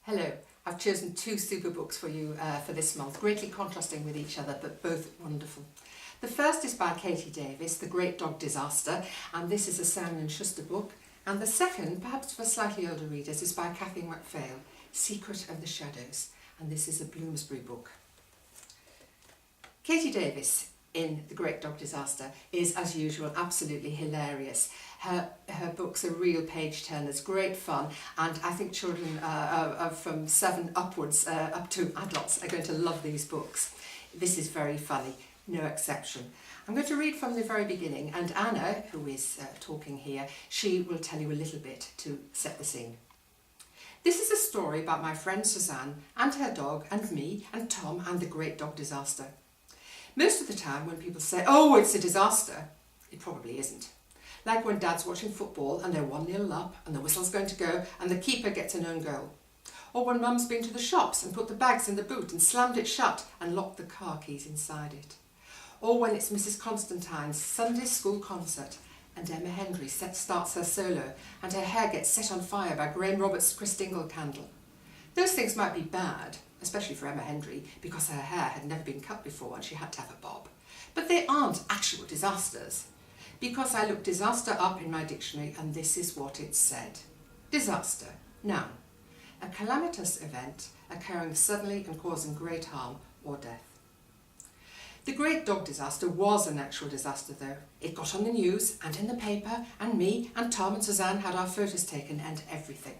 Hello, I've chosen two super books for you for this month, greatly contrasting with each other, but both wonderful. The first is by Katie Davis, The Great Dog Disaster, and this is a Simon & Schuster book. And the second, perhaps for slightly older readers, is by Kathy MacPhail, Secret of the Shadows, and this is a Bloomsbury book. Katie Davis in The Great Dog Disaster is, as usual, absolutely hilarious. Her books are real page turners, great fun, and I think children from 7 upwards up to adults are going to love these books. This is very funny, no exception. I'm going to read from the very beginning, and Anna, who is talking here, she will tell you a little bit to set the scene. This is a story about my friend Suzanne and her dog and me and Tom and the Great Dog Disaster. Most of the time when people say, oh, it's a disaster, it probably isn't. Like when Dad's watching football and they're 1-0 up and the whistle's going to go and the keeper gets an own goal. Or when Mum's been to the shops and put the bags in the boot and slammed it shut and locked the car keys inside it. Or when it's Mrs. Constantine's Sunday school concert and Emma Hendry starts her solo and her hair gets set on fire by Graham Roberts' Christingle candle. Those things might be bad, especially for Emma Hendry, because her hair had never been cut before and she had to have a bob. But they aren't actual disasters, because I looked disaster up in my dictionary and this is what it said. Disaster, noun, a calamitous event occurring suddenly and causing great harm or death. The Great Dog Disaster was an actual disaster though. It got on the news and in the paper, and me and Tom and Suzanne had our photos taken and everything.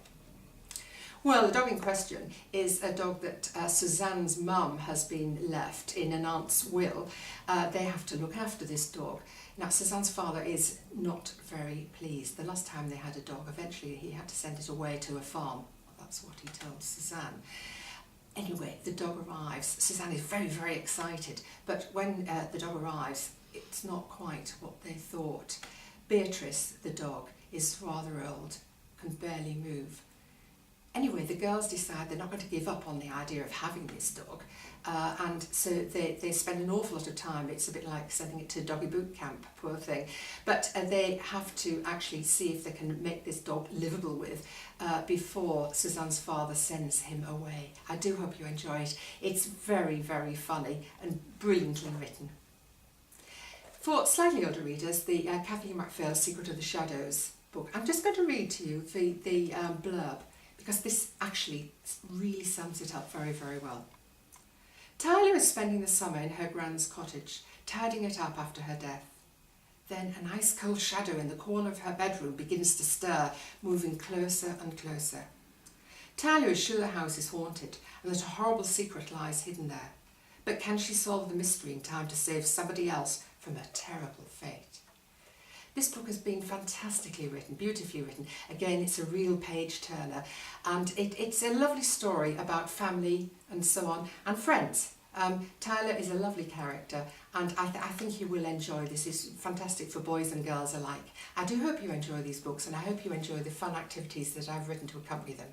Well, the dog in question is a dog that Suzanne's mum has been left in an aunt's will. They have to look after this dog. Now, Suzanne's father is not very pleased. The last time they had a dog, eventually he had to send it away to a farm. That's what he told Suzanne. Anyway, the dog arrives. Suzanne is very, very excited. But when the dog arrives, it's not quite what they thought. Beatrice, the dog, is rather old, can barely move. Anyway, the girls decide they're not going to give up on the idea of having this dog, and so they spend an awful lot of time. It's a bit like sending it to doggy boot camp, poor thing. But they have to actually see if they can make this dog livable with before Suzanne's father sends him away. I do hope you enjoy it. It's very, very funny and brilliantly written. For slightly older readers, the Kathy MacPhail Secret of the Shadows book, I'm just going to read to you the blurb, because this actually really sums it up very, very well. Tyler is spending the summer in her grand's cottage, tidying it up after her death. Then an ice-cold shadow in the corner of her bedroom begins to stir, moving closer and closer. Tyler is sure the house is haunted and that a horrible secret lies hidden there. But can she solve the mystery in time to save somebody else from a terrible fate? This book has been fantastically written, beautifully written. Again, it's a real page turner, and it's a lovely story about family and so on, and friends. Tyler is a lovely character, and I think you will enjoy this. It's fantastic for boys and girls alike. I do hope you enjoy these books, and I hope you enjoy the fun activities that I've written to accompany them.